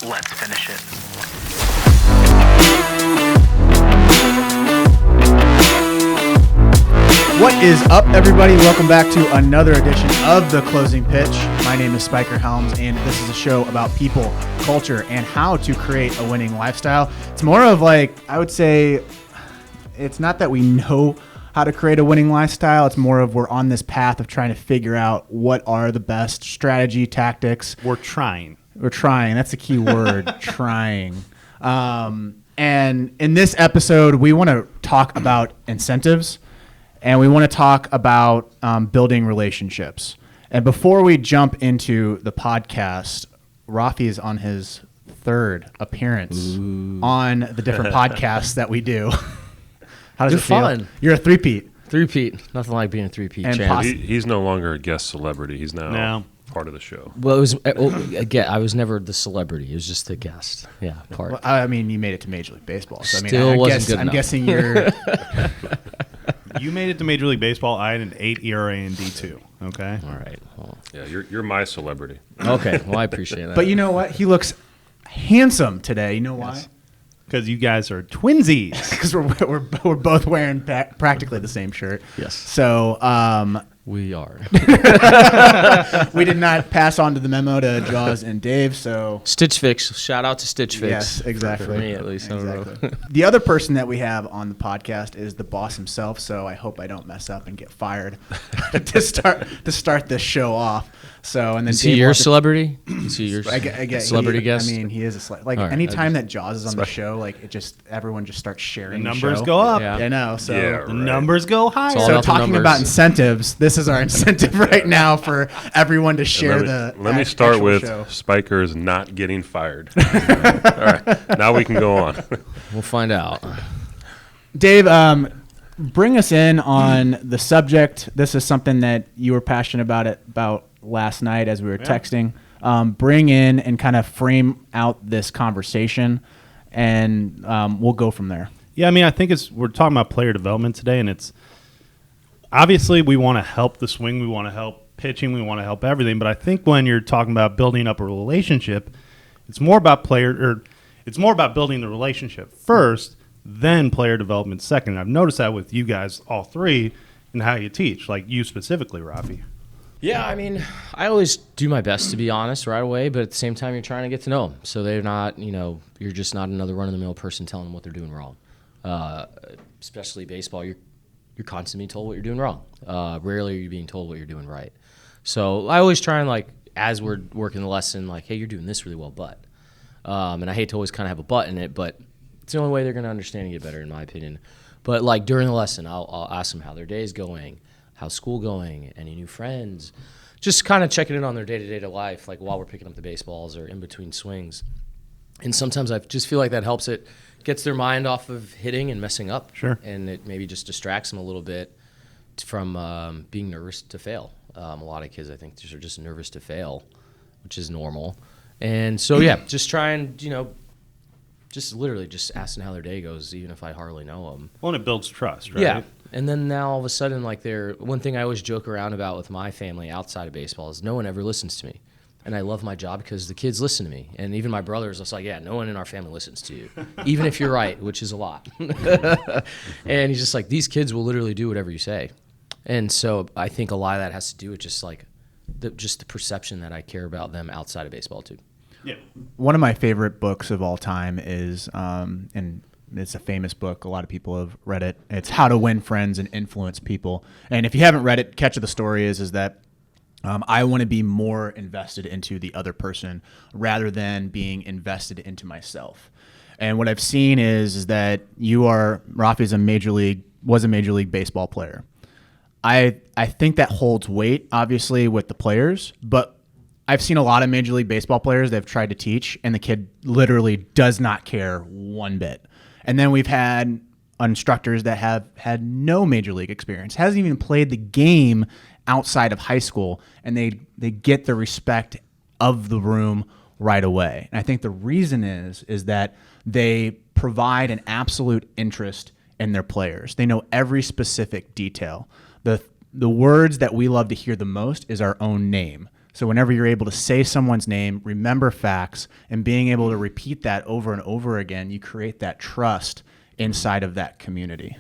Let's finish it. What is up, everybody? Welcome back to another edition of The Closing Pitch. My name is Spiker Helms, and this is a show about people, culture, and how to create a winning lifestyle. It's more of like, I would say, it's not that we know how to create a winning lifestyle. It's more of we're on this path of trying to figure out what are the best strategy, tactics. We're trying. That's the key word, trying. And in this episode, we want to talk about incentives. And we want to talk about building relationships. And before we jump into the podcast, Raffy is on his third appearance on the different podcasts that we do. How does it feel? Fun. You're a three-peat. Three-peat. Nothing like being a three-peat And champ. He's no longer a guest celebrity. He's now part of the show. Well, it was again. I was never the celebrity. It was just the guest. Yeah, part. Well, I mean, you made it to Major League Baseball. So, Still wasn't good I'm enough. guessing you're... You made it to Major League Baseball. I had an 8 ERA in D2. Okay. All right. Well, Yeah, you're my celebrity. okay. Well, I appreciate that. But you know what? He looks handsome today. You know why? Because you guys are twinsies. Because we're both wearing practically the same shirt. Yes. So we are. we did not pass on to the memo to Jaws and Dave. So Stitch Fix. Shout out to Stitch Fix. yes, exactly. For me, at least. Exactly. I don't know. The other person that we have on the podcast is the boss himself. So I hope I don't mess up and get fired to start this show off. So and then Is he Dave your wants to- celebrity? Is he your I get celebrity guest? I mean, he is a celebrity. Like All right, anytime that Jaws is on the show, like everyone just starts sharing. The The numbers show. go up. Yeah. I know. So. Yeah, The numbers go higher. It's all So about the talking numbers. about incentives, this is our incentive right now for everyone to share Let me start actual with show. Spiker's not getting fired. All right, now we can go on. We'll find out. Dave, bring us in on the subject. This is something that you were passionate about last night as we were texting. Bring in and kind of frame out this conversation, and we'll go from there. Yeah, I mean, I think we're talking about player development today, and it's obviously we want to help the swing, we want to help pitching, we want to help everything. But I think when you're talking about building up a relationship, it's more about building the relationship first, then player development second. And I've noticed that with you guys, all three, and how you teach, like you specifically, Raffy. Yeah, I mean, I always do my best to be honest right away, but at the same time, you're trying to get to know them. So they're not, you're just not another run-of-the-mill person telling them what they're doing wrong. Especially baseball, you're constantly being told what you're doing wrong. Rarely are you being told what you're doing right. So I always try and, as we're working the lesson, hey, you're doing this really well, but. And I hate to always kind of have a but in it, but it's the only way they're going to understand and get better, in my opinion. But, during the lesson, I'll ask them how their day is going, how's school going, any new friends, just kind of checking in on their day-to-day life, while we're picking up the baseballs or in between swings. And sometimes I just feel like that helps it, gets their mind off of hitting and messing up. Sure. And it maybe just distracts them a little bit from being nervous to fail. A lot of kids, I think, are just nervous to fail, which is normal. And so, yeah, just try and, just literally just asking how their day goes, even if I hardly know them. Well, and it builds trust, right? Yeah. And then now all of a sudden, one thing I always joke around about with my family outside of baseball is no one ever listens to me. And I love my job because the kids listen to me. And even my brothers, it's like, yeah, no one in our family listens to you, even if you're right, which is a lot. And he's just like, these kids will literally do whatever you say. And so I think a lot of that has to do with just the perception that I care about them outside of baseball too. Yeah. One of my favorite books of all time is, and it's a famous book. A lot of people have read it. It's How to Win Friends and Influence People. And if you haven't read it, catch of the story is that I want to be more invested into the other person rather than being invested into myself. And what I've seen is that Raffy was a Major League Baseball player. I think that holds weight, obviously, with the players, but I've seen a lot of Major League Baseball players that have tried to teach, and the kid literally does not care one bit. And then we've had instructors that have had no Major League experience, hasn't even played the game outside of high school, and they get the respect of the room right away. And I think the reason is that they provide an absolute interest in their players. They know every specific detail. The words that we love to hear the most is our own name. So whenever you're able to say someone's name, remember facts, and being able to repeat that over and over again, you create that trust inside of that community.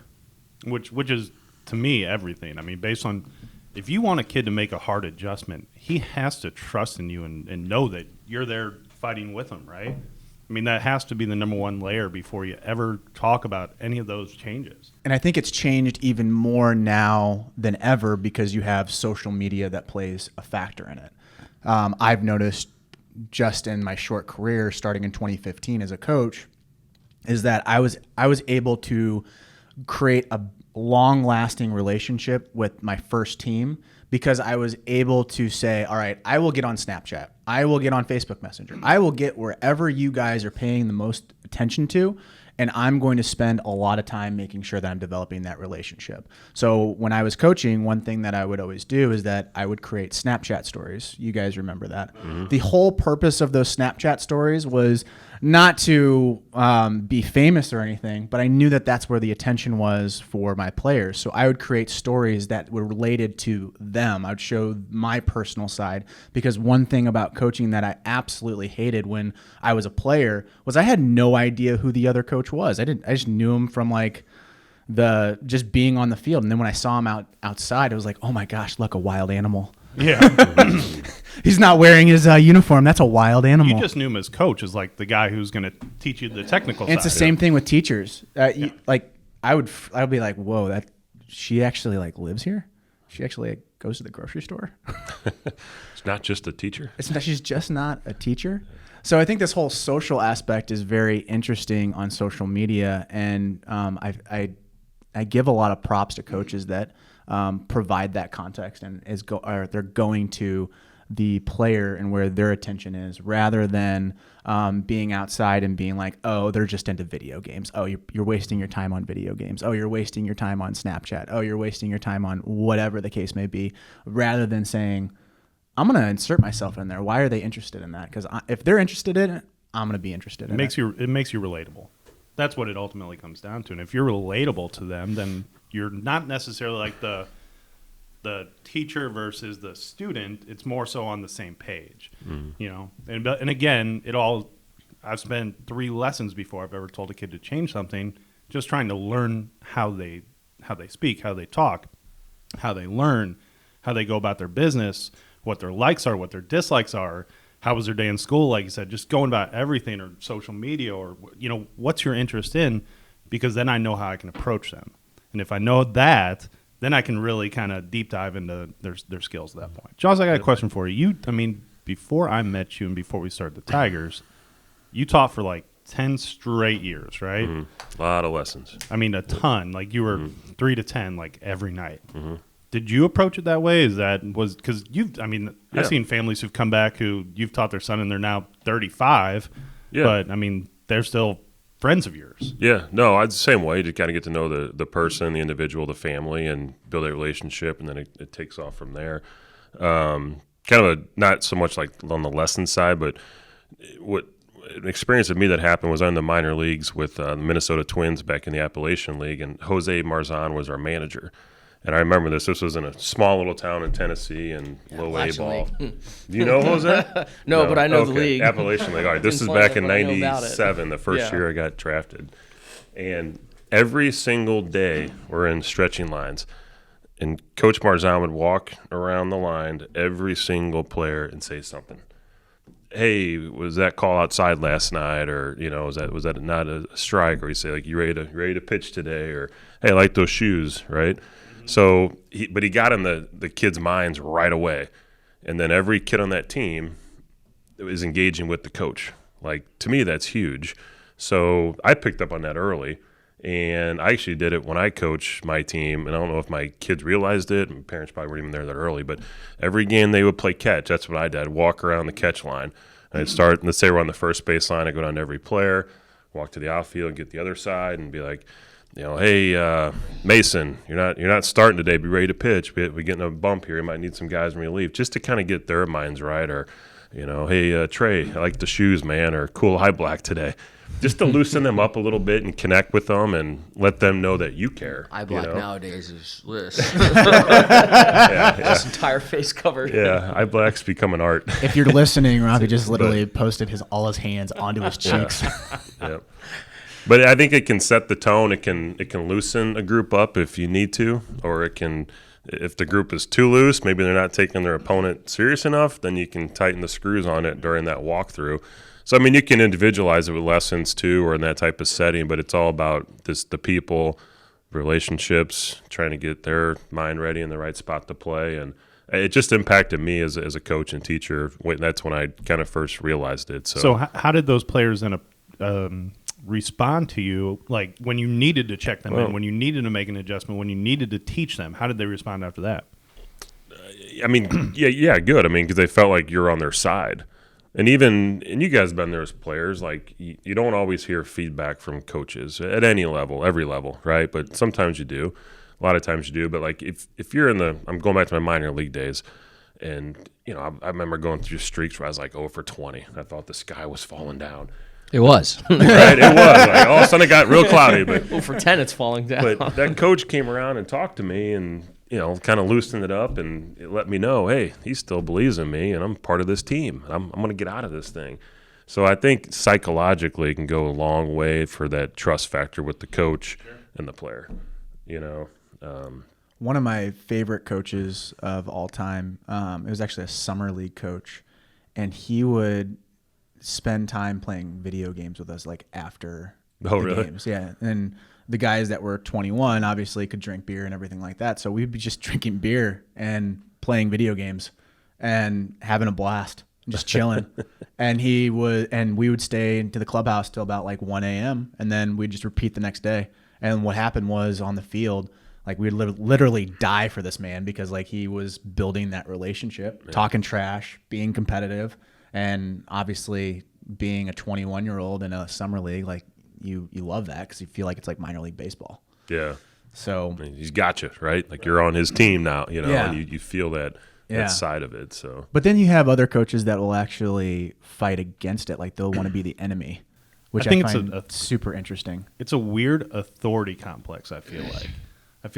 Which is, to me, everything. I mean, based on, if you want a kid to make a hard adjustment, he has to trust in you and know that you're there fighting with him, right? I mean, that has to be the number one layer before you ever talk about any of those changes. And I think it's changed even more now than ever because you have social media that plays a factor in it. I've noticed just in my short career, starting in 2015 as a coach, is that I was able to create a long-lasting relationship with my first team because I was able to say, all right, I will get on Snapchat. I will get on Facebook Messenger. I will get wherever you guys are paying the most attention to, and I'm going to spend a lot of time making sure that I'm developing that relationship. So when I was coaching, one thing that I would always do is that I would create Snapchat stories. You guys remember that. Mm-hmm. The whole purpose of those Snapchat stories was not to be famous or anything, but I knew that that's where the attention was for my players. So I would create stories that were related to them. I would show my personal side, because one thing about coaching that I absolutely hated when I was a player was I had no idea who the other coach was. I just knew him from like just being on the field. And then when I saw him outside, I was like, oh my gosh, look, a wild animal. Yeah. He's not wearing his uniform. That's a wild animal. You just knew him as coach, as like the guy who's going to teach you the technical side. It's the same thing with teachers. Like I would be like, whoa, that she actually like lives here. She actually like, goes to the grocery store. It's not just a teacher. She's just not a teacher. So I think this whole social aspect is very interesting on social media, and I give a lot of props to coaches that provide that context and they're going to the player and where their attention is, rather than being outside and being like, oh, they're just into video games. Oh, you're wasting your time on video games. Oh, you're wasting your time on Snapchat. Oh, you're wasting your time on whatever the case may be, rather than saying, I'm going to insert myself in there. Why are they interested in that? Because if they're interested in it, I'm going to be interested in it. It makes you relatable. That's what it ultimately comes down to. And if you're relatable to them, then you're not necessarily like the teacher versus the student. It's more so on the same page, you know. And again, I've spent 3 lessons before I've ever told a kid to change something, just trying to learn how they speak, how they talk, how they learn, how they go about their business, what their likes are, what their dislikes are. How was their day in school? Like you said, just going about everything, or social media, or, you know, what's your interest in, because then I know how I can approach them. And if I know that, then I can really kind of deep dive into their skills at that point. Jaws, I got a question for you. Before I met you and before we started the Tigers, you taught for like 10 straight years, right? Mm-hmm. A lot of lessons. I mean, a ton. Like you were 3 to 10 like every night. Mm-hmm. Did you approach it that way? Because I've seen families who've come back who you've taught their son and they're now 35. Yeah. But I mean, they're still friends of yours. Yeah. No, I'd the same way, to kind of get to know the person, the individual, the family, and build a relationship, and then it takes off from there. Kind of not so much like on the lesson side, but what an experience of me that happened was on the minor leagues with the Minnesota Twins back in the Appalachian League, and Jose Marzan was our manager. And I remember this. This was in a small little town in Tennessee and low A ball. Do you know Jose? No, but I know the league. Appalachian League. All right, this is back in 97, the first year I got drafted. And every single day we're in stretching lines. And Coach Marzan would walk around the line to every single player and say something. Hey, was that call outside last night? Or, you know, was that not a strike? Or he'd say, like, you ready to pitch today? Or, hey, I like those shoes, right? So, he got in the kids' minds right away. And then every kid on that team is engaging with the coach. Like, to me, that's huge. So I picked up on that early. And I actually did it when I coached my team. And I don't know if my kids realized it. My parents probably weren't even there that early. But every game they would play catch. That's what I did. I'd walk around the catch line. And I'd start, let's say we're on the first base line. I'd go down to every player, walk to the outfield, get the other side, and be like, you know, hey, Mason, you're not starting today. Be ready to pitch. We're getting a bump here. You might need some guys in relief, just to kind of get their minds right. Or, you know, hey, Trey, I like the shoes, man. Or cool high black today. just to loosen them up a little bit and connect with them and let them know that you care. Eye black nowadays is this. Yeah. This entire face covered. Yeah, eye black's become an art. If you're listening, Raffy just literally posted all his hands onto his cheeks. Yeah. But I think it can set the tone. It can loosen a group up if you need to, or it can, if the group is too loose, maybe they're not taking their opponent serious enough, then you can tighten the screws on it during that walkthrough. So, I mean, you can individualize it with lessons too, or in that type of setting, but it's all about the people, relationships, trying to get their mind ready in the right spot to play. And it just impacted me as a coach and teacher. That's when I kind of first realized it. So how did those players respond to you, like when you needed to check them in, when you needed to make an adjustment, when you needed to teach them? How did they respond after that? I mean, yeah, good. I mean, because they felt like you're on their side. And you guys have been there as players, like you don't always hear feedback from coaches at any level, every level, right? But sometimes you do. A lot of times you do. But like if you're I'm going back to my minor league days, and I remember going through streaks where I was like 0 for 20. I thought the sky was falling down. It was. Right, it was. Like all of a sudden it got real cloudy. But 0 for 10, it's falling down. But that coach came around and talked to me and kind of loosened it up, and it let me know, hey, he still believes in me, and I'm part of this team. I'm going to get out of this thing. So I think psychologically it can go a long way for that trust factor with the coach and the player. One of my favorite coaches of all time, it was actually a summer league coach, and he would spend time playing video games with us, like after the games. Yeah, and the guys that were 21 obviously could drink beer and everything like that. So we'd be just drinking beer and playing video games and having a blast, just chilling. And we would stay into the clubhouse till about like 1 a.m. and then we'd just repeat the next day. And what happened was on the field, like we'd literally die for this man because like he was building that relationship, talking trash, being competitive, and obviously being a 21-year-old in a summer league, like you love that because you feel like it's like minor league baseball. Yeah. So I mean, he's got you, right? Like you're on his team now, and you feel that side of it. So, but then you have other coaches that will actually fight against it, like they'll want to be the enemy, which I find it's super interesting. It's a weird authority complex. I feel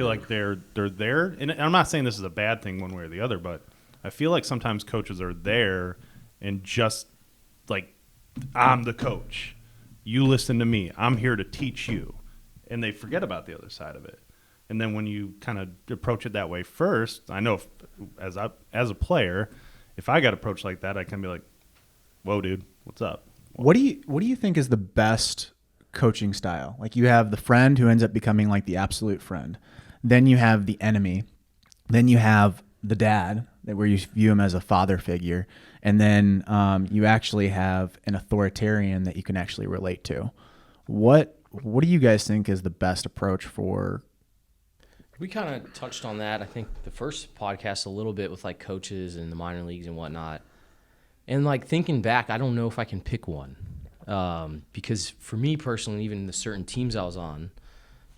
like they're there, and I'm not saying this is a bad thing one way or the other, but I feel like sometimes coaches are there and just like, I'm the coach. You listen to me. I'm here to teach you. And they forget about the other side of it. And then when you kind of approach it that way first, I know as a player, if I got approached like that, I can be like, whoa, dude, what's up? What do you think is the best coaching style? Like you have the friend who ends up becoming like the absolute friend. Then you have the enemy. Then you have the dad, where you view him as a father figure. And then you actually have an authoritarian that you can actually relate to. What do you guys think is the best approach for? We kind of touched on that, I think, the first podcast a little bit with like coaches and the minor leagues and whatnot. And like thinking back, I don't know if I can pick one. Because for me personally, even the certain teams I was on,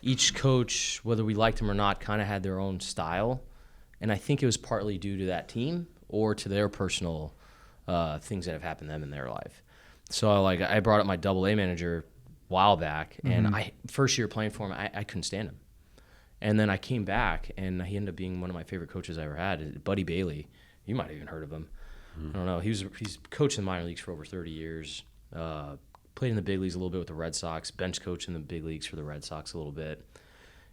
each coach, whether we liked them or not, kind of had their own style. And I think it was partly due to that team or to their personal things that have happened to them in their life. So like I brought up my AA manager a while back, and first year playing for him, I couldn't stand him. And then I came back, and he ended up being one of my favorite coaches I ever had, Buddy Bailey. You might have even heard of him. I don't know. He's coached in the minor leagues for over 30 years. Played in the big leagues a little bit with the Red Sox. Bench coach in the big leagues for the Red Sox a little bit.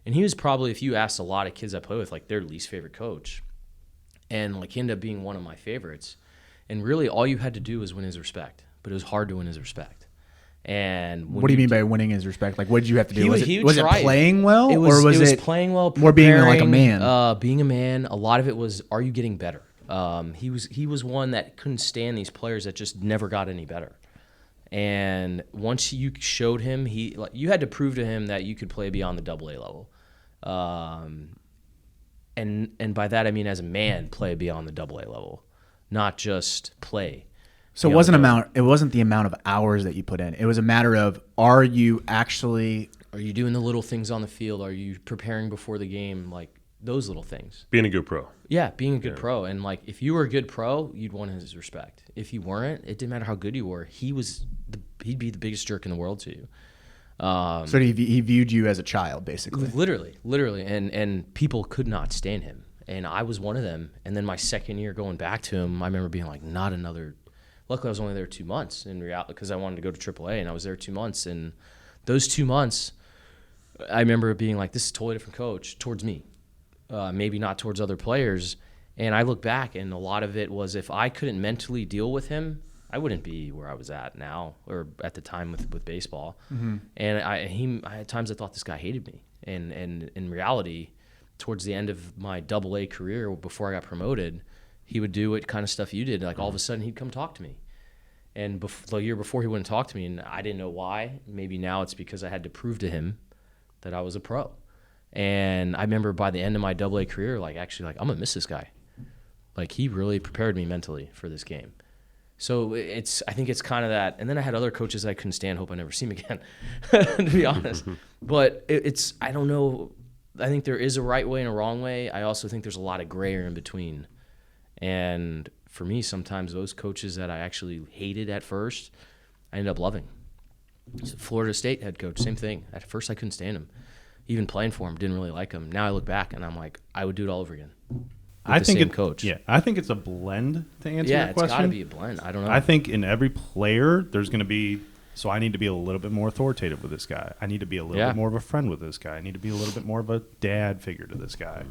And he was probably, if you asked a lot of kids I play with, like their least favorite coach. And like he ended up being one of my favorites. And really all you had to do was win his respect. But it was hard to win his respect. And what do you mean by winning his respect? Like, what did you have to do? Was it try playing well, or was it playing well, more being like a man? Being a man. A lot of it was, are you getting better? He was one that couldn't stand these players that just never got any better. And once you showed him, you had to prove to him that you could play beyond the AA level. And by that I mean as a man, play beyond the AA level, not just play. So it wasn't the amount of hours that you put in. It was a matter of, are you doing the little things on the field? Are you preparing before the game? Like those little things. Being a good pro. Yeah, being a good pro. And like if you were a good pro, you'd want his respect. If you weren't, it didn't matter how good you were. He was the be the biggest jerk in the world to you. So he viewed you as a child, basically. Literally, and people could not stand him, and I was one of them. And then my second year going back to him, I remember being like, not another. Luckily, I was only there 2 months in reality because I wanted to go to AAA, and I was there 2 months. And those 2 months, I remember being like, this is a totally different coach towards me, maybe not towards other players. And I look back, and a lot of it was if I couldn't mentally deal with him, I wouldn't be where I was at now or at the time with baseball. Mm-hmm. And I at times I thought this guy hated me. And in reality, towards the end of my AA career, before I got promoted, he would do what kind of stuff you did. Like all of a sudden, he'd come talk to me. And the year before, he wouldn't talk to me, and I didn't know why. Maybe now it's because I had to prove to him that I was a pro. And I remember by the end of my AA career, I'm gonna miss this guy. Like he really prepared me mentally for this game. So I think it's kind of that. And then I had other coaches I couldn't stand. Hope I never see them again, to be honest. But I don't know. I think there is a right way and a wrong way. I also think there's a lot of gray area in between. And for me, sometimes those coaches that I actually hated at first, I ended up loving. Florida State head coach, same thing. At first, I couldn't stand him. Even playing for him, didn't really like him. Now I look back and I'm like, I would do it all over again. I think coach. Yeah, I think it's a blend to answer your question. Yeah, it's got to be a blend. I don't know. I think in every player, there's going to be. So I need to be a little bit more authoritative with this guy. I need to be a little bit more of a friend with this guy. I need to be a little bit more of a dad figure to this guy.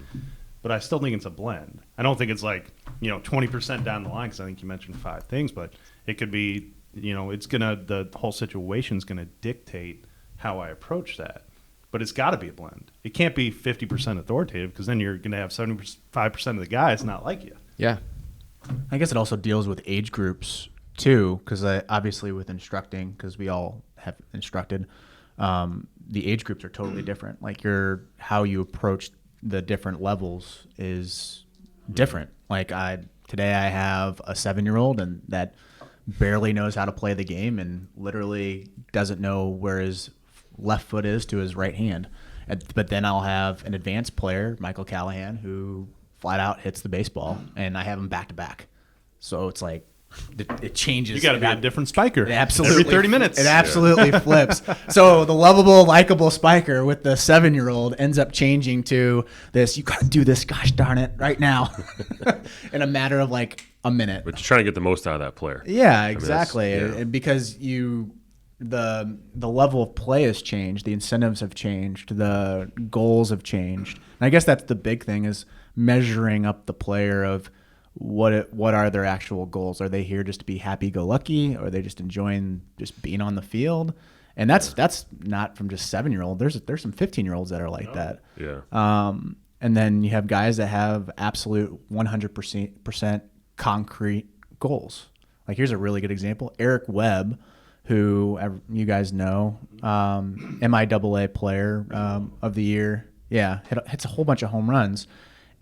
But I still think it's a blend. I don't think it's 20% down the line because I think you mentioned 5 things, but it could be, it's the whole situation's gonna dictate how I approach that. But it's got to be a blend. It can't be 50% authoritative because then you're going to have 75% of the guys not like you. Yeah. I guess it also deals with age groups too, because obviously with instructing, because we all have instructed, the age groups are totally different. Like how you approach the different levels is different. Like today I have a 7-year-old and that barely knows how to play the game and literally doesn't know where his left foot is to his right hand. But then I'll have an advanced player, Michael Callahan, who flat out hits the baseball, and I have him back to back. So it's like it changes. You got to be a different spiker. It absolutely every 30 minutes. It absolutely flips. So the lovable, likable spiker with the 7-year-old ends up changing to this. You got to do this, gosh darn it, right now, in a matter of like a minute. But you're trying to get the most out of that player. Yeah, exactly. And because the level of play has changed, the incentives have changed, the goals have changed. And I guess that's the big thing is measuring up the player of what are their actual goals. Are they here just to be happy-go-lucky, or are they just enjoying just being on the field? And that's not from just 7-year-old. There's some 15-year-olds that are like that. Yeah. And then you have guys that have absolute 100% concrete goals. Like here's a really good example. Eric Webb, who you guys know, MIAA player of the year. Yeah, hits a whole bunch of home runs.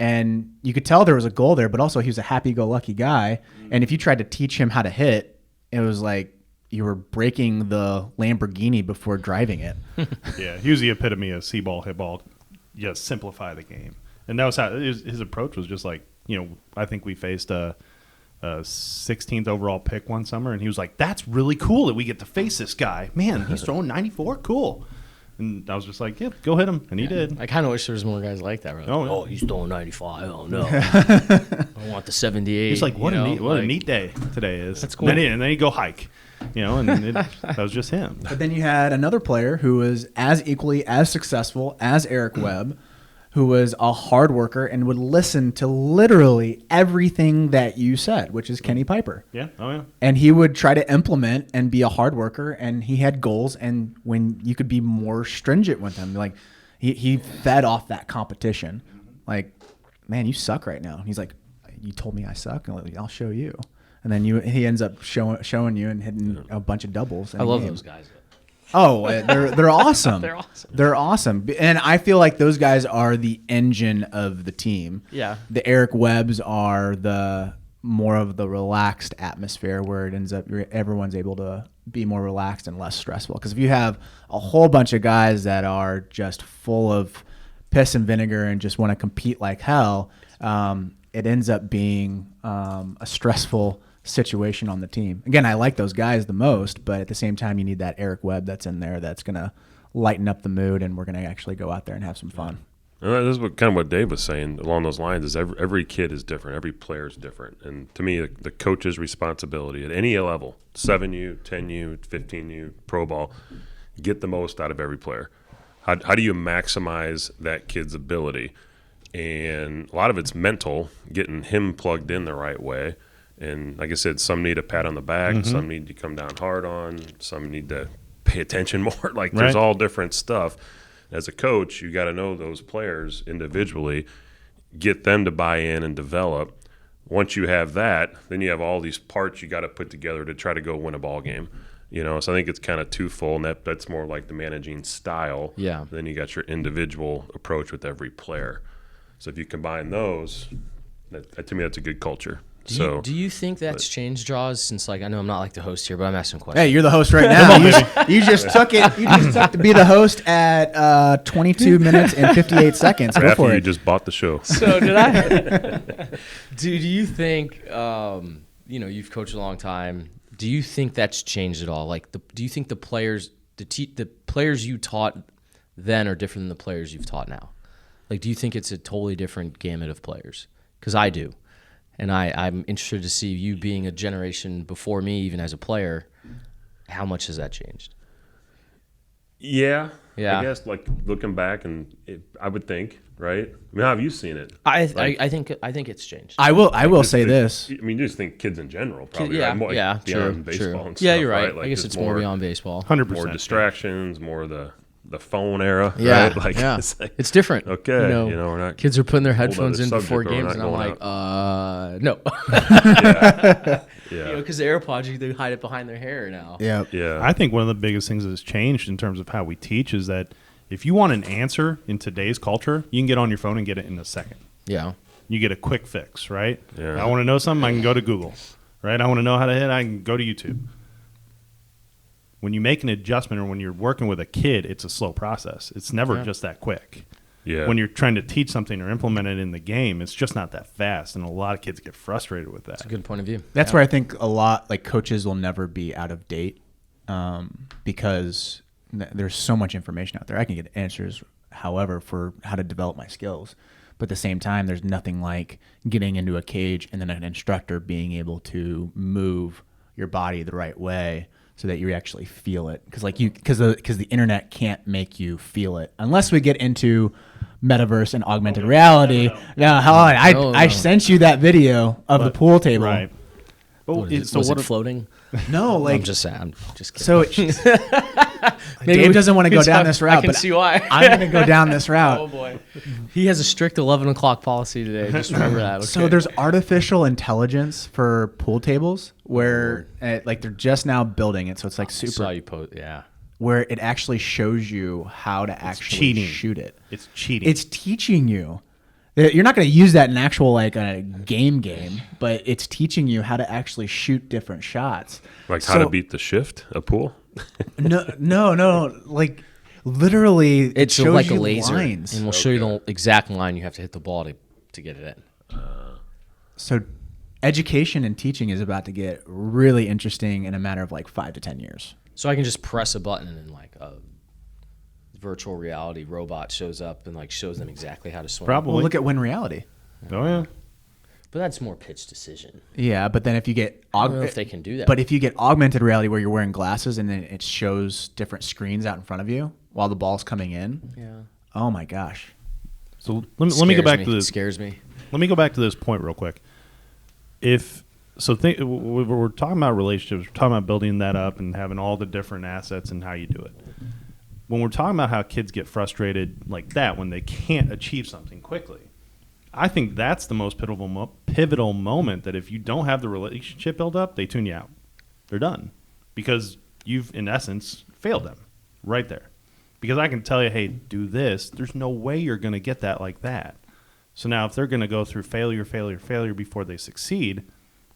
And you could tell there was a goal there, but also he was a happy-go-lucky guy. And if you tried to teach him how to hit, it was like you were breaking the Lamborghini before driving it. Yeah, he was the epitome of see ball, hit ball, just simplify the game. And that was how his approach was just like, I think we faced a 16th overall pick one summer, and he was like, that's really cool that we get to face this guy. Man, he's throwing 94, cool. And I was just like, go hit him. And he did. I kind of wish there was more guys like that. Right? Oh, he's throwing 95. Oh, no. I want the 78. He's like, what a neat day today is. That's cool. And then you go hike. And that was just him. But then you had another player who was as equally as successful as Eric Webb, who was a hard worker and would listen to literally everything that you said, which is Kenny Piper. Yeah. Oh, yeah. And he would try to implement and be a hard worker, and he had goals, and when you could be more stringent with him, like he fed off that competition. Like, man, you suck right now. And he's like, you told me I suck, and I'll show you. And then he ends up showing you and hitting a bunch of doubles. I love those guys. Oh, they're awesome. They're awesome. They're awesome. And I feel like those guys are the engine of the team. Yeah. The Eric Webbs are the more of the relaxed atmosphere where it ends up everyone's able to be more relaxed and less stressful. Because if you have a whole bunch of guys that are just full of piss and vinegar and just want to compete like hell, it ends up being a stressful situation on the team. Again, I like those guys the most, but at the same time, you need that Eric Webb that's in there that's going to lighten up the mood, and we're going to actually go out there and have some fun. This is what Dave was saying along those lines. Is every kid is different, every player is different, and to me, the coach's responsibility at any level, 7U, 10U, 15U, pro ball, get the most out of every player. How do you maximize that kid's ability? And a lot of it's mental, getting him plugged in the right way. And like I said, some need a pat on the back, some need to come down hard on, some need to pay attention more. Like there's all different stuff. As a coach, you got to know those players individually, get them to buy in and develop. Once you have that, then you have all these parts you got to put together to try to go win a ball game. So I think it's kind of twofold, and that's more like the managing style. Yeah. Then you got your individual approach with every player. So if you combine those, that to me, that's a good culture. Do you think that's changed, Jaws? Since I know I'm not the host here, but I'm asking questions. Hey, you're the host right now. You just took it. You just took to be the host at 22 minutes and 58 seconds. Go for it. You just bought the show. So did I? Do you think? You've coached a long time. Do you think that's changed at all? Do you think the players, the players you taught then are different than the players you've taught now? Do you think it's a totally different gamut of players? Because I do. And I'm interested to see you being a generation before me, even as a player, how much has that changed? Yeah. I guess looking back, and I would think, right? I mean, how have you seen it? I think it's changed. I will say this. I mean, you just think kids in general, probably. Yeah, right? True. Baseball and yeah, stuff, you're right. Like I guess it's more beyond baseball. 100%. More distractions, more the phone era. Yeah, right? It's different. Okay, we're not. Kids are putting their headphones in before games, and I'm like, no. Yeah. Because the AirPods, they hide it behind their hair now. Yeah. I think one of the biggest things that's changed in terms of how we teach is that if you want an answer in today's culture, you can get on your phone and get it in a second. Yeah. You get a quick fix, right? Yeah. I want to know something, I can go to Google, right? I want to know how to hit, I can go to YouTube. When you make an adjustment or when you're working with a kid, it's a slow process. It's never just that quick. Yeah. When you're trying to teach something or implement it in the game, it's just not that fast, and a lot of kids get frustrated with that. That's a good point of view. That's where I think a lot coaches will never be out of date because there's so much information out there. I can get answers, however, for how to develop my skills. But at the same time, there's nothing like getting into a cage and then an instructor being able to move your body the right way so that you actually feel it. Because the internet can't make you feel it unless we get into metaverse and augmented reality. No, hold on. I sent you that video of the pool table. Right. Was it floating? No, I'm just saying. I'm just kidding. So Dave doesn't want to go down this route. I can see why. I'm going to go down this route. Oh boy, he has a strict 11 o'clock policy today. Just remember that. Okay. So there's artificial intelligence for pool tables where they're just now building it. So it's super. Saw you post, yeah. Where it actually shows you how to actually shoot it. It's cheating. It's teaching you. You're not going to use that in an actual a game, but it's teaching you how to actually shoot different shots. How to beat the shift, a pool? No. Literally, it shows like a laser, lines. and we'll show you the exact line you have to hit the ball to get it in. So education and teaching is about to get really interesting in a matter of 5 to 10 years. So I can just press a button and a virtual reality robot shows up and shows them exactly how to swim. Probably. Well, look at Win Reality. Oh yeah. But that's more pitch decision. Yeah, but then if you get I don't know if they can do that. But if you get augmented reality where you're wearing glasses and then it shows different screens out in front of you while the ball's coming in. Yeah. Oh my gosh. So let me go back to this. It scares me. Let me go back to this point real quick. We're talking about relationships, we're talking about building that up and having all the different assets and how you do it. When we're talking about how kids get frustrated like that when they can't achieve something quickly, I think that's the most pivotal moment that if you don't have the relationship built up, they tune you out. They're done. Because you've, in essence, failed them right there. Because I can tell you, hey, do this. There's no way you're going to get that like that. So now if they're going to go through failure before they succeed,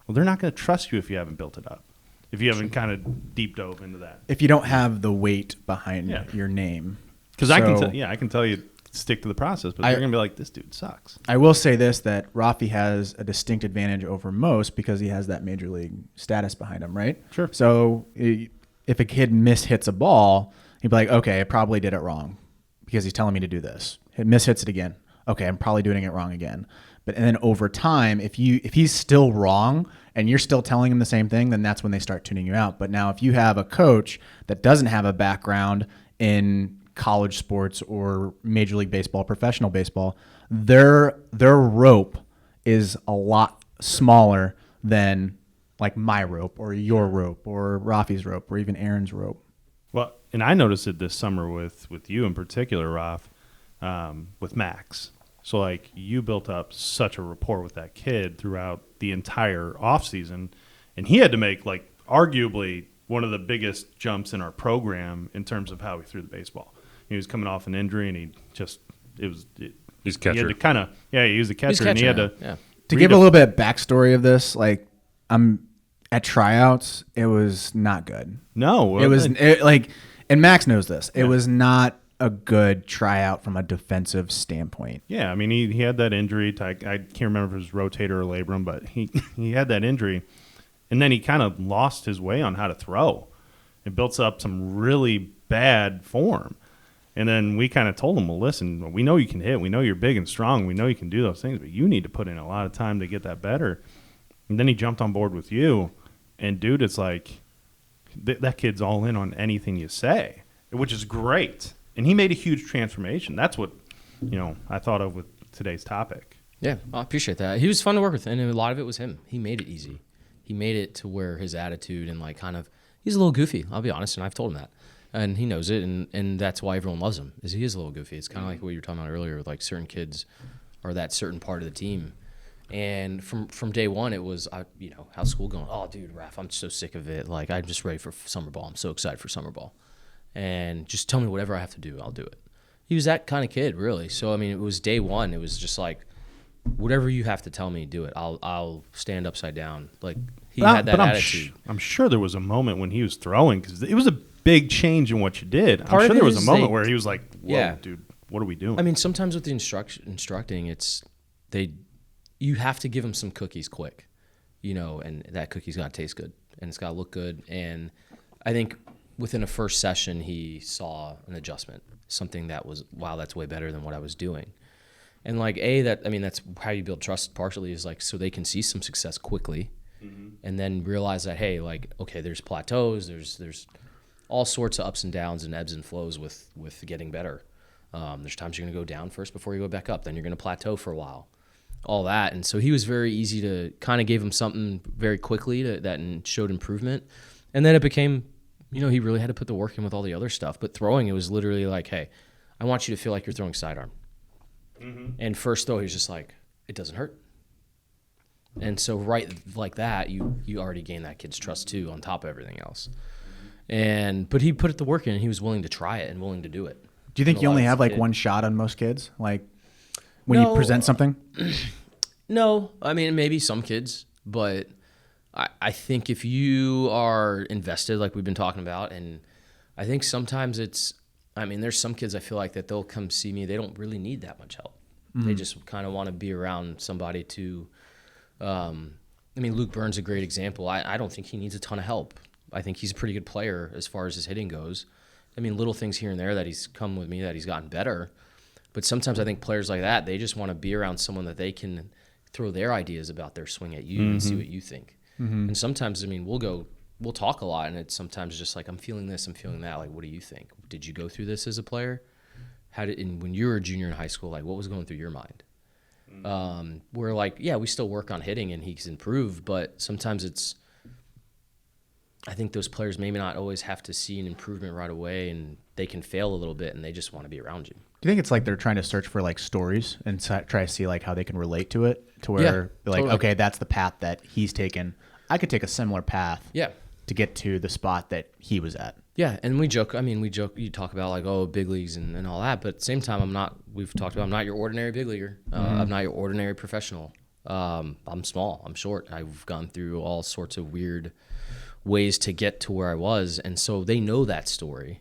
well, they're not going to trust you if you haven't built it up. If you haven't kind of deep dove into that. If you don't have the weight behind your name. Because I can tell you, stick to the process, but they're going to be like, this dude sucks. I will say this, that Raffy has a distinct advantage over most because he has that major league status behind him, right? Sure. So if a kid mishits a ball, he'd be like, okay, I probably did it wrong because he's telling me to do this. It mishits it again. Okay, I'm probably doing it wrong again. And then over time, if he's still wrong and you're still telling him the same thing, then that's when they start tuning you out. But now if you have a coach that doesn't have a background in college sports or Major League Baseball, professional baseball, their rope is a lot smaller than like my rope or your rope or Rafi's rope or even Aaron's rope. Well, and I noticed it this summer with you in particular, Raff, with Max. So, like, you built up such a rapport with that kid throughout the entire offseason, and he had to make, like, arguably one of the biggest jumps in our program in terms of how he threw the baseball. He was coming off an injury, and He's catcher. He had to kind of, he was a catcher, and he had to. To give a little bit of backstory of this, like, I'm at tryouts, it was not good. No. It was, and Max knows this, it was not a good tryout from a defensive standpoint. Yeah, I mean, he had that injury. I can't remember if it was rotator or labrum, but he had that injury. And then he kind of lost his way on how to throw. It built up some really bad form. And then we kind of told him, well, listen, we know you can hit. We know you're big and strong. We know you can do those things, but you need to put in a lot of time to get that better. And then he jumped on board with you. And, dude, it's like that kid's all in on anything you say, which is great. And he made a huge transformation. That's what, I thought of with today's topic. Yeah, I appreciate that. He was fun to work with, and a lot of it was him. He made it easy. He made it to where his attitude and, like, kind of – he's a little goofy, I'll be honest, and I've told him that. And he knows it, and that's why everyone loves him, is he is a little goofy. It's kind of like what you were talking about earlier with, like, certain kids are that certain part of the team. And from day one, it was, how's school going? Oh, dude, Raph, I'm so sick of it. Like, I'm just ready for summer ball. I'm so excited for summer ball. And just tell me whatever I have to do, I'll do it. He was that kind of kid, really. So, I mean, it was day one. It was just like, whatever you have to tell me, do it. I'll stand upside down. Like, he had that attitude. I'm sure there was a moment when he was throwing, because it was a big change in what you did. I'm sure there was a moment where he was like, whoa, dude, what are we doing? I mean, sometimes with the instructing, you have to give them some cookies quick, and that cookie's got to taste good, and it's got to look good. And I think within a first session, he saw an adjustment, something that was, wow, that's way better than what I was doing. And like, that's how you build trust partially, is like, so they can see some success quickly, and then realize that, hey, like, okay, there's plateaus, there's all sorts of ups and downs and ebbs and flows with getting better. There's times you're going to go down first before you go back up, then you're going to plateau for a while, all that. And so he was very easy to kind of gave him something very quickly that showed improvement. And then it became, he really had to put the work in with all the other stuff. But throwing, it was literally like, hey, I want you to feel like you're throwing sidearm. And first throw, he's just like, it doesn't hurt. And so right like that, you already gain that kid's trust too, on top of everything else. But he put the work in, and he was willing to try it and willing to do it. Do you think you only have like one shot on most kids? Like when you present something? No, I mean, maybe some kids, but I think if you are invested, like we've been talking about, and I think sometimes there's some kids I feel like that they'll come see me, they don't really need that much help. They just kind of want to be around somebody to, Luke Burns is a great example. I don't think he needs a ton of help. I think he's a pretty good player as far as his hitting goes. I mean, little things here and there that he's come with me, that he's gotten better. But sometimes I think players like that, they just want to be around someone that they can throw their ideas about their swing at you and see what you think. And sometimes, we'll talk a lot, and it's sometimes just like, I'm feeling this, I'm feeling that. Like, what do you think? Did you go through this as a player? When you were a junior in high school, like, what was going through your mind? We're like, yeah, we still work on hitting, and he's improved, but sometimes I think those players maybe not always have to see an improvement right away, and they can fail a little bit, and they just want to be around you. Do you think it's like they're trying to search for like stories and try to see like how they can relate to it, to where totally. Okay, that's the path that he's taken. I could take a similar path to get to the spot that he was at. Yeah, and we joke. You talk about like, oh, big leagues and all that, but at the same time, I'm not your ordinary big leaguer. I'm not your ordinary professional. I'm small. I'm short. I've gone through all sorts of weird ways to get to where I was, and so they know that story.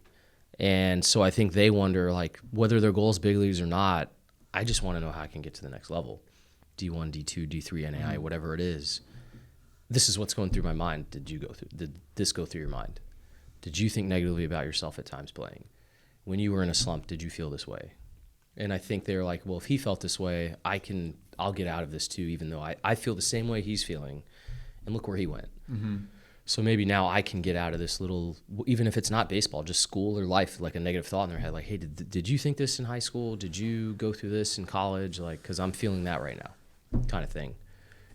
And so I think they wonder, like, whether their goal is big leagues or not, I just want to know how I can get to the next level. D1, D2, D3, NAI, whatever it is. This is what's going through my mind. Did this go through your mind? Did you think negatively about yourself at times playing? When you were in a slump, did you feel this way? And I think they're like, well, if he felt this way, I'll get out of this too, even though I feel the same way he's feeling. And look where he went. Mm-hmm. So maybe now I can get out of this little, even if it's not baseball, just school or life, like a negative thought in their head. Like, hey, did you think this in high school? Did you go through this in college? Like, because I'm feeling that right now, kind of thing.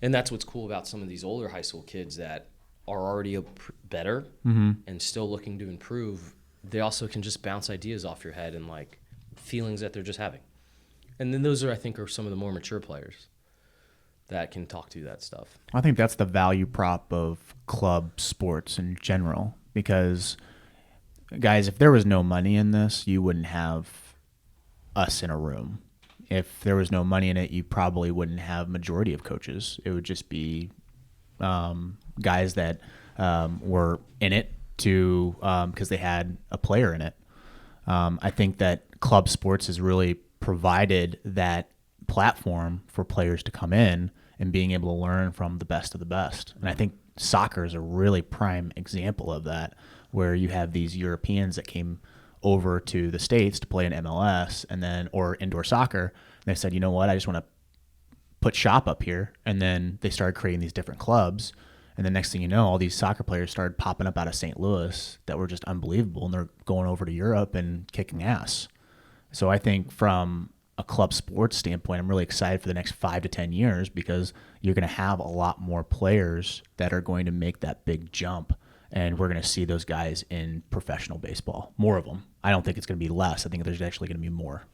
And that's what's cool about some of these older high school kids that are already better and still looking to improve. They also can just bounce ideas off your head and like feelings that they're just having. And then those are some of the more mature players that can talk to that stuff. I think that's the value prop of club sports in general, because guys, if there was no money in this, you wouldn't have us in a room. If there was no money in it, you probably wouldn't have majority of coaches. It would just be guys that were in it because they had a player in it. I think that club sports has really provided that platform for players to come in and being able to learn from the best of the best. And I think soccer is a really prime example of that, where you have these Europeans that came over to the States to play in MLS or indoor soccer. And they said, you know what, I just want to put shop up here. And then they started creating these different clubs. And the next thing you know, all these soccer players started popping up out of St. Louis that were just unbelievable. And they're going over to Europe and kicking ass. So I think from a club sports standpoint, I'm really excited for the next 5 to 10 years, because you're going to have a lot more players that are going to make that big jump. And we're going to see those guys in professional baseball, more of them. I don't think it's going to be less. I think there's actually going to be more.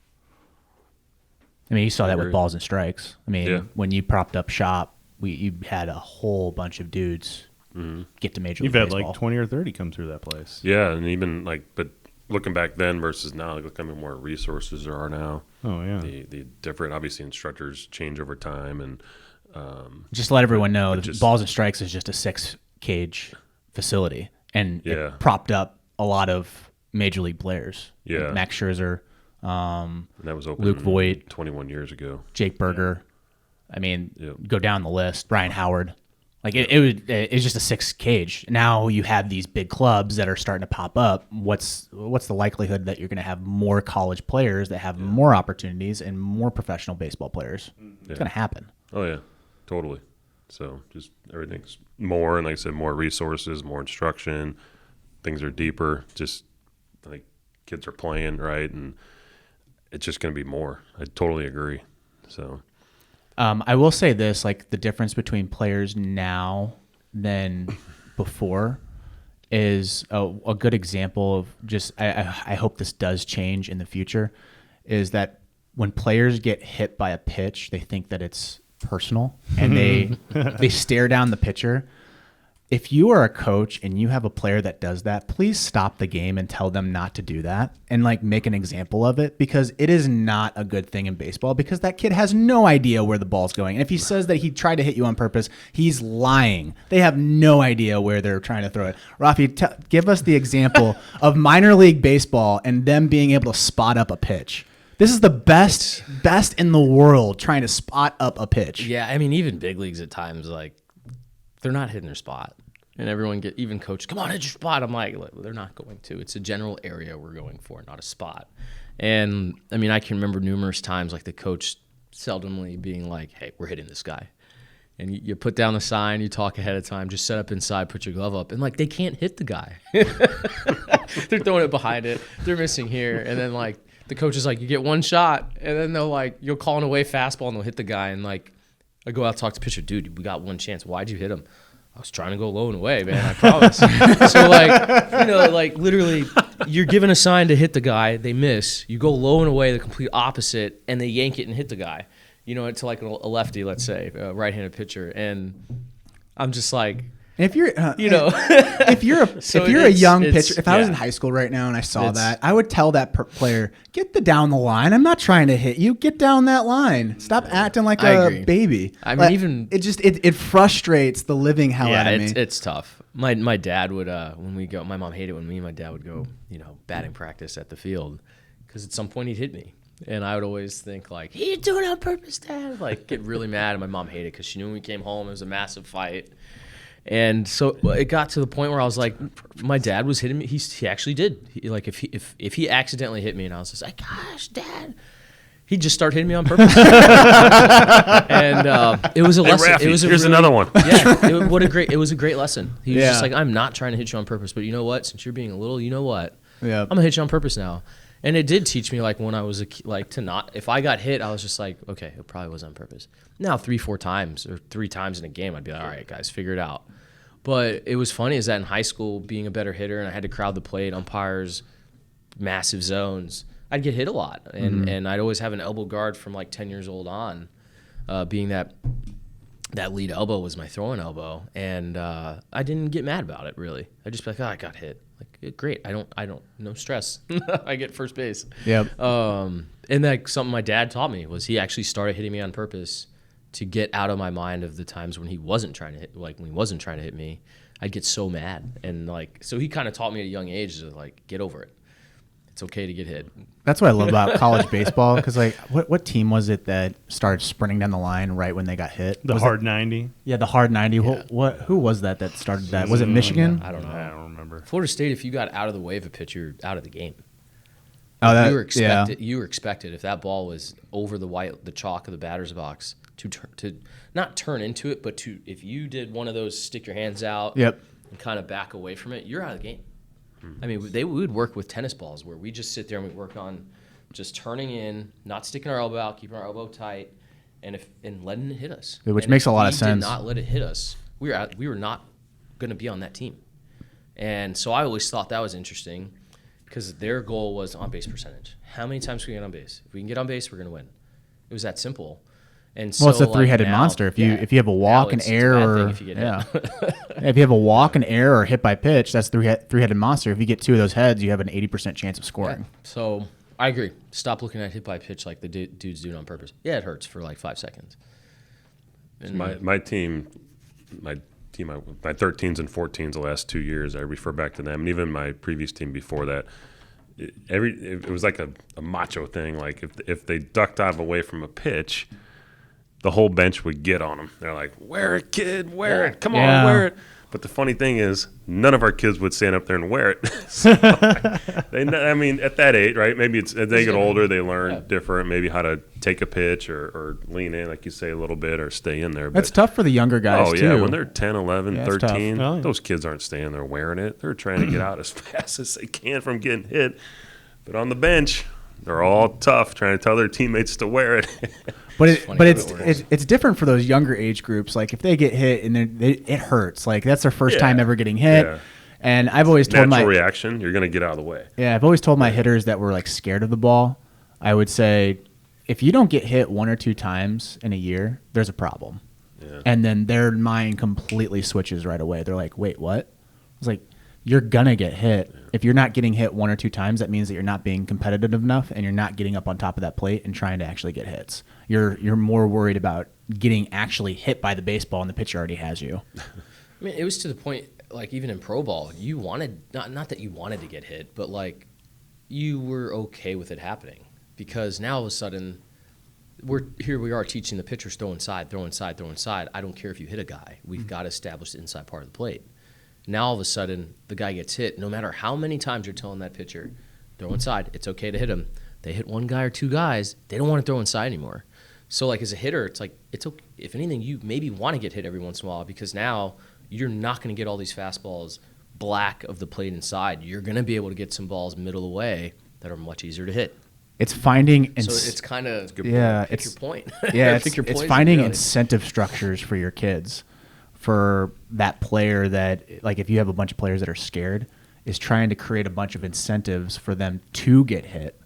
I mean, you saw that with balls and strikes. I mean, when you propped up shop, you had a whole bunch of dudes get to Major League Baseball. You've had like 20 or 30 come through that place. Yeah, and even but looking back then versus now, look how many more resources there are now. Oh, yeah. The different, obviously, instructors change over time. And just let everyone know, balls and strikes is just a 6-cage facility. And it propped up a lot of Major League players. Yeah. Like Max Scherzer, and that was open Luke Voigt, 21 years ago. Jake Berger. I mean, go down the list. Brian Howard. Like it's just a 6-cage. Now you have these big clubs that are starting to pop up. What's the likelihood that you're going to have more college players that have more opportunities and more professional baseball players? It's going to happen. Oh yeah, totally. So just everything's more, and like I said, more resources, more instruction. Things are deeper. Just like kids are playing right, and it's just going to be more. I totally agree. So. I will say this, like the difference between players now than before is a good example of just, I hope this does change in the future, is that when players get hit by a pitch, they think that it's personal and they stare down the pitcher. If you are a coach and you have a player that does that, please stop the game and tell them not to do that and like make an example of it, because it is not a good thing in baseball, because that kid has no idea where the ball's going. And if he says that he tried to hit you on purpose, he's lying. They have no idea where they're trying to throw it. Raffy, give us the example of minor league baseball and them being able to spot up a pitch. This is the best in the world trying to spot up a pitch. Yeah, I mean, even big leagues at times, like, they're not hitting their spot. And everyone even coach, come on, hit your spot. I'm like, they're not going to. It's a general area we're going for, not a spot. And, I mean, I can remember numerous times, like, the coach seldomly being like, hey, we're hitting this guy. And you put down the sign, you talk ahead of time, just set up inside, put your glove up. And, like, they can't hit the guy. They're throwing it behind it. They're missing here. And then, like, the coach is like, you get one shot. And then they'll, like, you'll call an away fastball and they'll hit the guy. And, like, I go out and talk to the pitcher, dude, we got one chance. Why'd you hit him? I was trying to go low and away, man, I promise. So, like, you know, like, literally, you're given a sign to hit the guy, they miss, you go low and away, the complete opposite, and they yank it and hit the guy, you know, to like a lefty, let's say, a right-handed pitcher. And I'm just like... And if you're, you know, if you're a young pitcher, if I was in yeah. high school right now and I saw that, I would tell that player, get down the line. I'm not trying to hit you. Get down that line. Stop acting like a baby. I mean, like, even it frustrates the living hell out of me. It's tough. My dad would when we go. My mom hated when me and my dad would go, you know, batting practice at the field, because at some point he'd hit me. And I would always think like, "You're doing it on purpose, Dad." Like, get really mad. And my mom hated it because she knew when we came home it was a massive fight. And so it got to the point where I was like, my dad was hitting me. He actually did. Like if he accidentally hit me and I was just like, "Gosh, Dad," he'd just start hitting me on purpose. And it was a lesson. Raffy, it was here's another one. Yeah, it was a great lesson. He was Yeah. just like, "I'm not trying to hit you on purpose, but you know what? Since you're being a little, you know what? Yeah. I'm gonna hit you on purpose now." And it did teach me, like, when I was to not, if I got hit, I was just like, okay, it probably was on purpose. Now 3-4 times or 3 times in a game, I'd be like, all right, guys, figure it out. But it was funny is that in high school, being a better hitter, and I had to crowd the plate, umpires, massive zones, I'd get hit a lot. And I'd always have an elbow guard from like 10 years old on, being that lead elbow was my throwing elbow. And I didn't get mad about it, really. I'd just be like, oh, I got hit. Like, great. I don't, no stress. I get first base. Yep. And that something my dad taught me was he actually started hitting me on purpose to get out of my mind of the times when he wasn't trying to hit, like when he wasn't trying to hit me, I'd get so mad. And like, so he kind of taught me at a young age to like, get over it. It's okay to get hit. That's what I love about college baseball. Because like, what team was it that started sprinting down the line right when they got hit? The hard 90. Yeah, the hard 90. Yeah. Who was that started that? Was it Michigan? I don't know. I don't remember. Florida State, if you got out of the way of a pitcher, out of the game. Oh, You were expected if that ball was over the chalk of the batter's box to not turn into it, but if you did one of those stick your hands out Yep. and kind of back away from it, you're out of the game. I mean, we would work with tennis balls where we just sit there and we work on just turning in, not sticking our elbow out, keeping our elbow tight, and letting it hit us. Which And makes if a lot of we sense. Did not let it hit us. We were not going to be on that team. And so I always thought that was interesting because their goal was on base percentage. How many times can we get on base? If we can get on base, we're going to win. It was that simple. And so, Well, it's a like, thrheaded now- monster. If yeah, you have a walk, now an it's a error, bad thing or if you get yeah, hit. if you have a walk, an error, or hit by pitch, that's three-headed monster. If you get 2 of those heads, you have an 80% chance of scoring. Yeah. So I agree. Stop looking at hit by pitch like the dudes do it on purpose. Yeah, it hurts for like 5 seconds. And My team, my 13s and 14s the last 2 years, I refer back to them, and even my previous team before that. It was like a macho thing. Like if they ducked dive away from a pitch, the whole bench would get on them. They're like, "Wear it, kid, wear it. Come on, wear it." But the funny thing is, none of our kids would stand up there and wear it. So, I mean, at that age, right? Maybe it's as they get older, they learn different, maybe how to take a pitch or lean in, like you say, a little bit, or stay in there. That's But, tough for the younger guys, oh, too. yeah, when they're 10, 11, Yeah, it's tough. 13, Oh, yeah. those kids aren't staying there wearing it. They're trying to get out as fast as they can from getting hit. But on the bench, they're all tough, trying to tell their teammates to wear it. But funny it's different for those younger age groups. Like if they get hit and it hurts, like that's their first time ever getting hit. Yeah. And I've always told Natural reaction, you're going to get out of the way. I've always told my hitters that were like scared of the ball. I would say, if you don't get hit 1 or 2 times in a year, there's a problem. Yeah. And then their mind completely switches right away. They're like, wait, what? I was like, you're gonna get hit. If you're not getting hit 1 or 2 times, that means that you're not being competitive enough, and you're not getting up on top of that plate and trying to actually get hits. You're more worried about getting actually hit by the baseball, and the pitcher already has you. I mean, it was to the point, like even in pro ball, you wanted not that you wanted to get hit, but like you were okay with it happening because now all of a sudden we are teaching the pitchers throw inside, throw inside, throw inside. I don't care if you hit a guy. We've got to establish the inside part of the plate. Now all of a sudden the guy gets hit. No matter how many times you're telling that pitcher, throw inside, it's okay to hit him. They hit 1 guy or 2 guys, they don't want to throw inside anymore. So like as a hitter, it's like it's okay. If anything, you maybe want to get hit every once in a while because now you're not going to get all these fastballs black of the plate inside. You're going to be able to get some balls middle away that are much easier to hit. It's finding So it's kind of pick your point. Yeah, Pick your it's poison, finding really. incentive structures for your kids, for that player that, like if you have a bunch of players that are scared, is trying to create a bunch of incentives for them to get hit.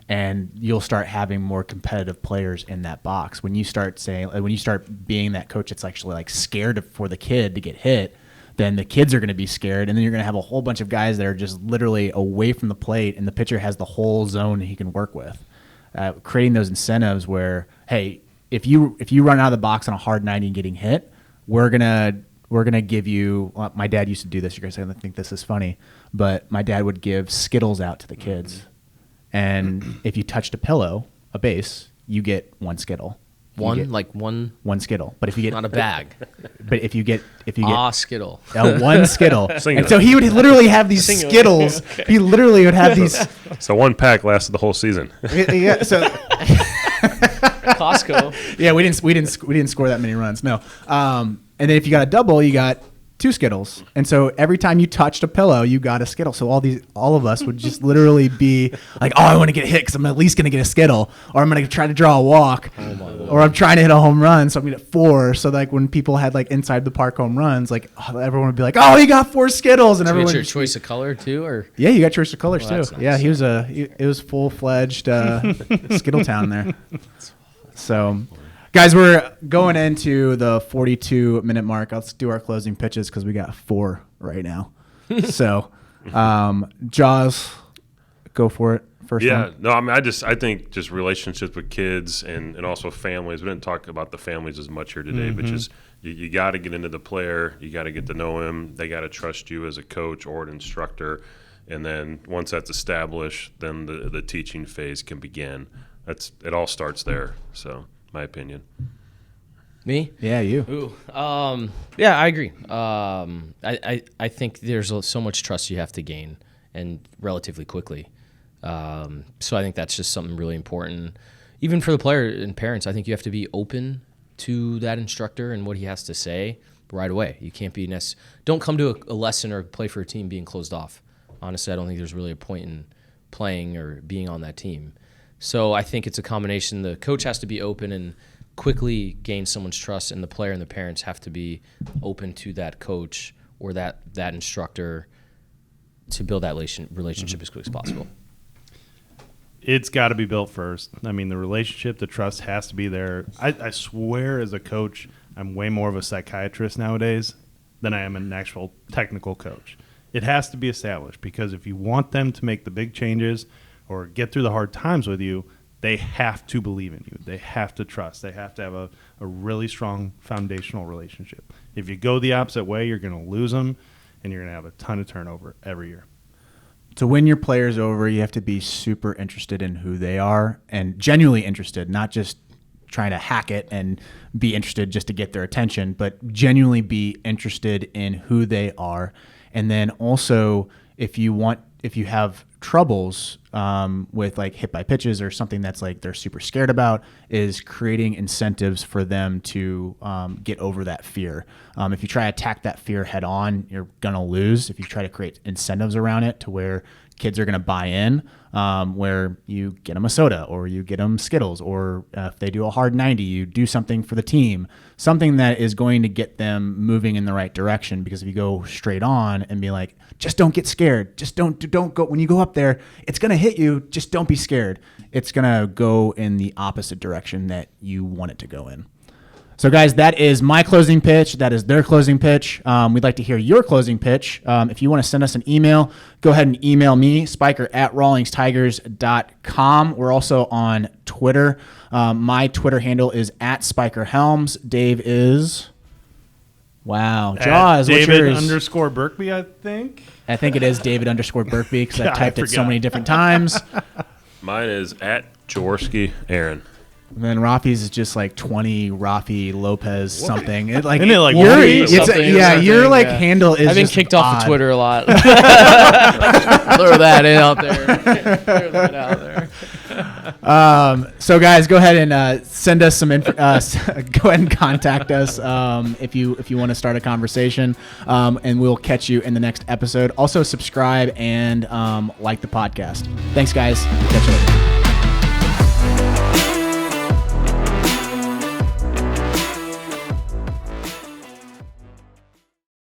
And you'll start having more competitive players in that box. When you start being that coach that's actually like scared for the kid to get hit, then the kids are going to be scared, and then you're going to have a whole bunch of guys that are just literally away from the plate, and the pitcher has the whole zone he can work with. Creating those incentives where, hey, if you run out of the box on a hard 90 and getting hit, we're gonna give you. My dad used to do this. You guys are gonna think this is funny, but my dad would give Skittles out to the kids, and if you touched a base, you get one Skittle. One Skittle. But if you get not a bag, but if you get Skittle, one Skittle, Singular. And so he would literally have these Skittles. Okay. He literally would have these. So one pack lasted the whole season. Yeah. So Costco. Yeah, we didn't score that many runs. No. And then if you got a double, you got 2 Skittles. And so every time you touched a pillow, you got a Skittle. So all of us would just literally be like, oh, I want to get hit because I'm at least going to get a Skittle, or I'm going to try to draw a walk, or I'm trying to hit a home run, so I'm going to get 4. So like when people had like inside the park home runs, like everyone would be like, oh, he got 4 Skittles, and everyone. Your choice of color too, or yeah, you got choice of colors too. Nice. Yeah, it was full-fledged Skittle town there. So. Guys, we're going into the 42-minute mark. Let's do our closing pitches because we got 4 right now. So, Jaws, go for it. First one. Yeah, no, I mean, I think just relationships with kids and also families. We didn't talk about the families as much here today, but just you got to get into the player. You got to get to know him. They got to trust you as a coach or an instructor. And then once that's established, then the teaching phase can begin. It all starts there, so. My opinion. Me? Yeah, you. Ooh. Yeah, I agree. I think there's so much trust you have to gain, and relatively quickly. So I think that's just something really important. Even for the player and parents, I think you have to be open to that instructor and what he has to say right away. You can't be don't come to a lesson or play for a team being closed off. Honestly, I don't think there's really a point in playing or being on that team. So I think it's a combination. The coach has to be open and quickly gain someone's trust, and the player and the parents have to be open to that coach or that instructor to build that relationship as quick as possible. It's got to be built first. I mean, the relationship, the trust has to be there. I swear as a coach, I'm way more of a psychiatrist nowadays than I am an actual technical coach. It has to be established because if you want them to make the big changes – or get through the hard times with you, they have to believe in you. They have to trust. They have to have a really strong foundational relationship. If you go the opposite way, you're going to lose them, and you're going to have a ton of turnover every year. To win your players over, you have to be super interested in who they are and genuinely interested, not just trying to hack it and be interested just to get their attention, but genuinely be interested in who they are. And then also, if you have troubles with like hit by pitches or something that's like they're super scared about, is creating incentives for them to get over that fear. If you try to attack that fear head on, you're going to lose. If you try to create incentives around it to where kids are going to buy in, where you get them a soda or you get them Skittles, or if they do a hard 90, you do something for the team, something that is going to get them moving in the right direction. Because if you go straight on and be like, just don't get scared, just don't go, when you go up there, it's going to hit you, just don't be scared. It's going to go in the opposite direction that you want it to go in. So, guys, that is my closing pitch. That is their closing pitch. We'd like to hear your closing pitch. If you want to send us an email, go ahead and email me, spiker@rawlingstigers.com. We're also on Twitter. My Twitter handle is @SpikerHelms. Dave is... Wow. Jaws, what's yours? David_Berkby, I think. I think it is David_Berkby because I typed it so many different times. Mine is @Jaworowski Aaron. And then Raffy's is just like 20 Raffy Lopez something. Isn't it like your something, handle is. I've been just kicked odd. off of Twitter a lot. Throw that out there. So guys, go ahead and send us some info. Go ahead and contact us if you want to start a conversation, and we'll catch you in the next episode. Also, subscribe and like the podcast. Thanks, guys. We'll catch you later.